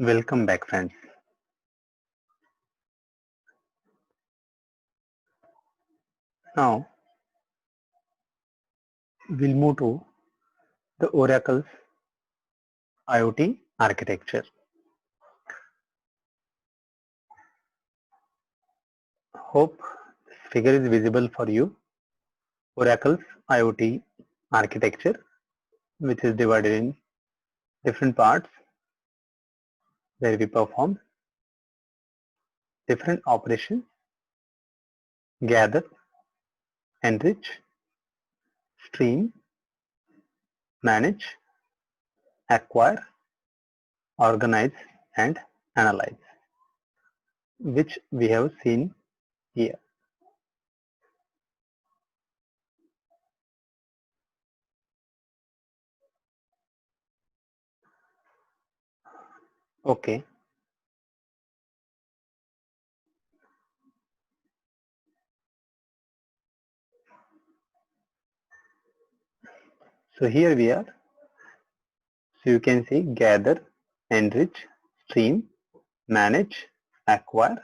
Welcome back, friends. Now we'll move to the Oracle's IoT architecture. Hope this figure is visible for you. Oracle's IoT architecture, which is divided in different parts where we perform different operations: gather, enrich, stream, manage, acquire, organize, and analyze, which we have seen here. Okay. So here we are. So you can see gather, enrich, stream, manage, acquire,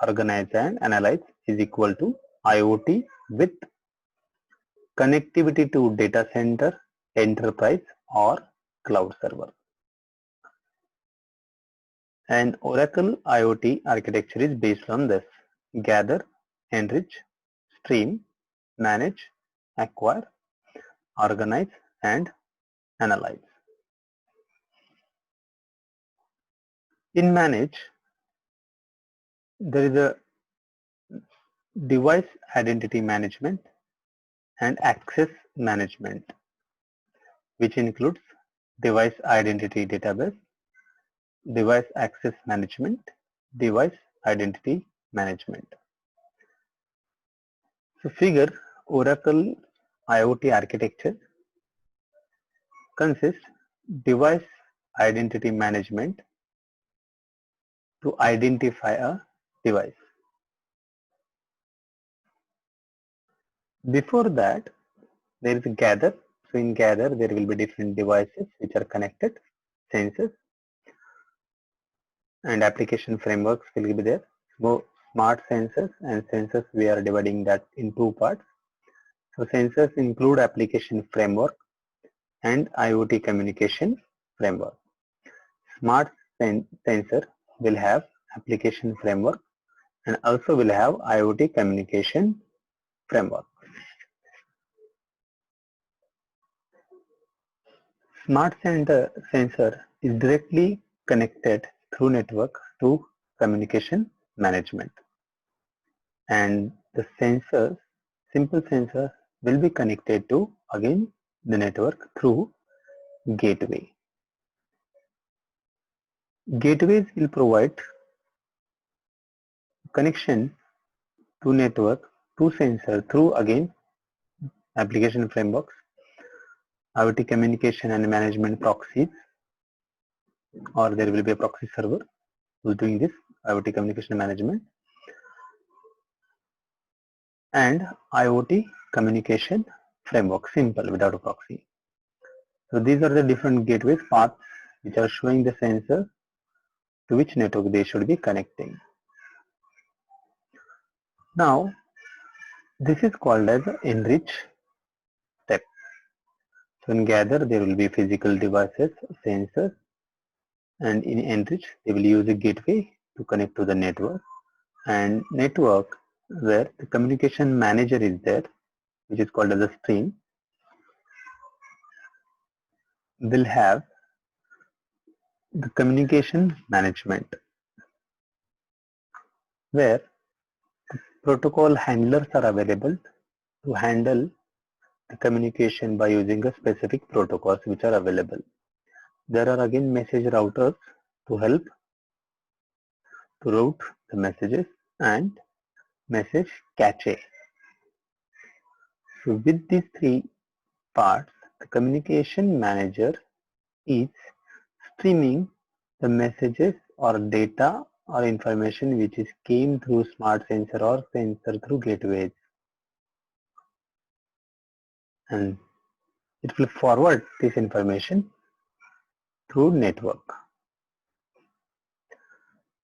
organize and analyze is equal to IoT with connectivity to data center, enterprise or cloud server. And Oracle IoT architecture is based on this: gather, enrich, stream, manage, acquire, organize and analyze. In manage, there is a device identity management and access management, which includes device identity database, device access management, device identity management. So figure Oracle IoT architecture consists device identity management to identify a device. Before that, there is a gather. So in gather, there will be different devices which are connected, sensors, and application frameworks will be there. So smart sensors and sensors, we are dividing that in two parts. So sensors include application framework and IoT communication framework. Smart sensor will have application framework and also will have IoT communication framework. Smart sensor is directly connected through network to communication management, and the sensors, simple sensors, will be connected to again the network through gateway. Gateways will provide connection to network to sensor through again application frameworks, IoT communication and management proxies, or there will be a proxy server who's doing this IoT communication management, and IoT communication framework, simple without a proxy. So these are the different gateways paths which are showing the sensor to which network they should be connecting. Now this is called as enrich step. So in gather there will be physical devices, sensors, and in enrich they will use a gateway to connect to the network, and network where the communication manager is there, which is called as a stream, will have the communication management where protocol handlers are available to handle the communication by using a specific protocols which are available. There are again message routers to help to route the messages and message cache. So with these three parts, the communication manager is streaming the messages or data or information which is came through smart sensor or sensor through gateways, and it will forward this information through network.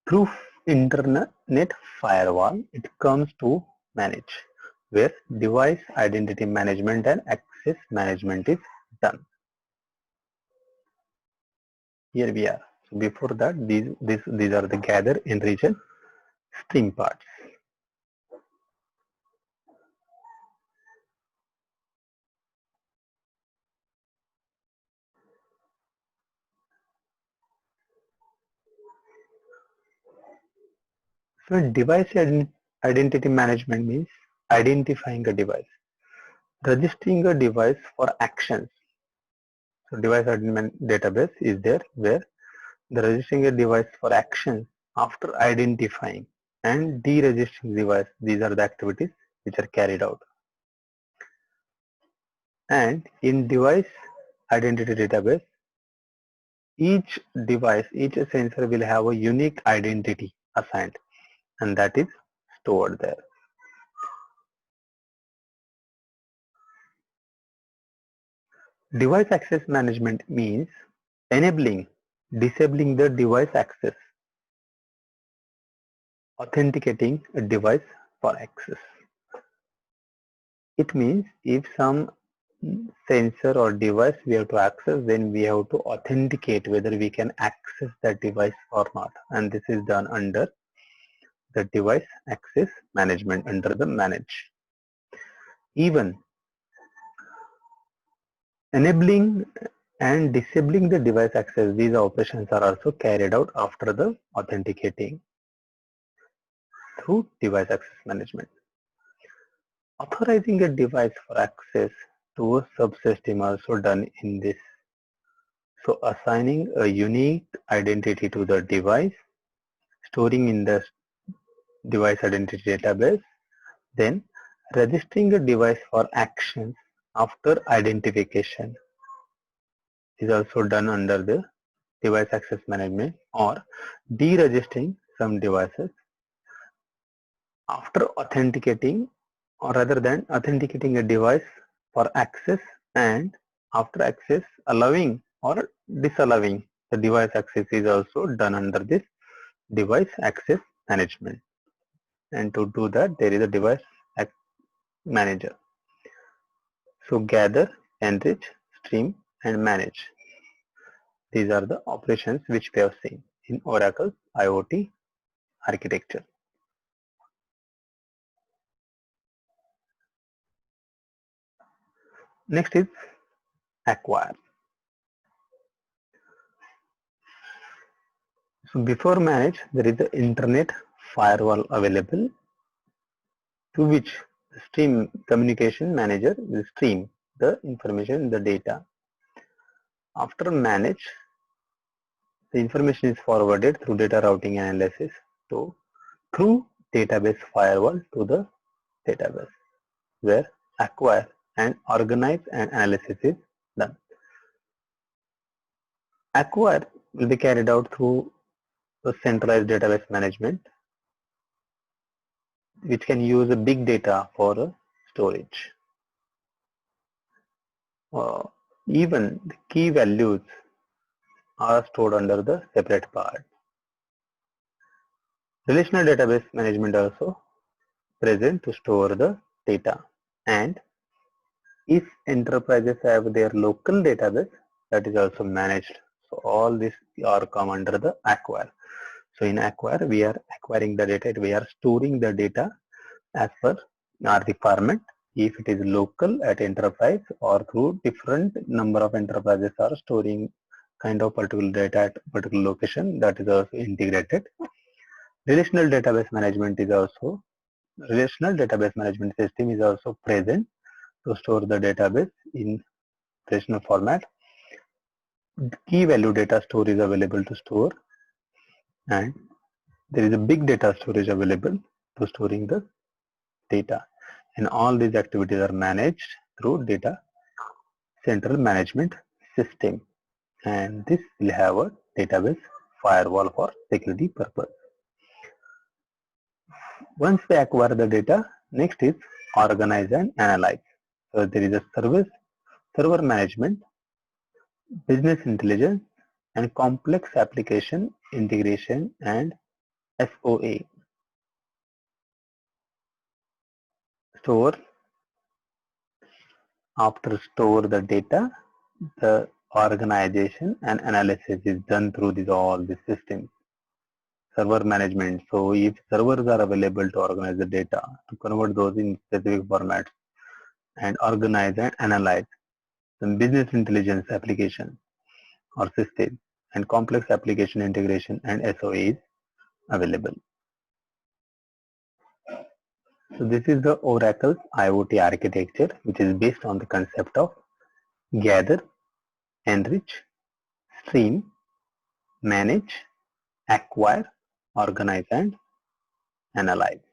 Through internet firewall, it comes to manage, where device identity management and access management is done. Here we are. So before that, these are the gather, enrich, and stream parts. So device identity management means identifying a device, registering a device for actions. So device identity database is there where the registering a device for actions after identifying and deregistering device. These are the activities which are carried out. And in device identity database, each device, each sensor will have a unique identity assigned, and that is stored there. Device access management means enabling, disabling the device access, authenticating a device for access. It means if some sensor or device we have to access, then we have to authenticate whether we can access that device or not, and this is done under the device access management under the manage. Even enabling and disabling the device access, these operations are also carried out after the authenticating through device access management. Authorizing a device for access to a subsystem also done in this. So assigning a unique identity to the device, storing in the device identity database, then registering a device for actions after identification is also done under the device access management, or deregistering some devices after authenticating, or rather than authenticating a device for access, and after access allowing or disallowing the device access is also done under this device access management. And to do that, there is a device manager. So gather, enrich, stream, and manage. These are the operations which we have seen in Oracle IoT architecture. Next is acquire. So before manage, there is the internet firewall available, to which the stream communication manager will stream the information, the data. After manage, the information is forwarded through data routing analysis to through database firewall to the database, where acquire and organize and analysis is done. Acquire will be carried out through the centralized database management, which can use a big data for storage. Even the key values are stored under the separate part. Relational database management also present to store the data, and if enterprises have their local database, that is also managed. So all these are come under the acquire. So in acquire, we are acquiring the data, we are storing the data as per our requirement. If it is local at enterprise or through different number of enterprises are storing kind of particular data at particular location, that is also integrated. Relational database management system is also present to store the database in relational format. Key value data store is available to store, and there is a big data storage available to storing the data, and all these activities are managed through data central management system, and this will have a database firewall for security purpose. Once we acquire the data, next is organize and analyze. So there is a server management, business intelligence, and complex application integration and SOA, store. After store the data, the organization and analysis is done through all these systems. Server management. So if servers are available to organize the data, to convert those in specific formats and organize and analyze. Some business intelligence application or system and complex application integration and SOA is available. So this is the Oracle's IoT architecture, which is based on the concept of gather, enrich, stream, manage, acquire, organize and analyze.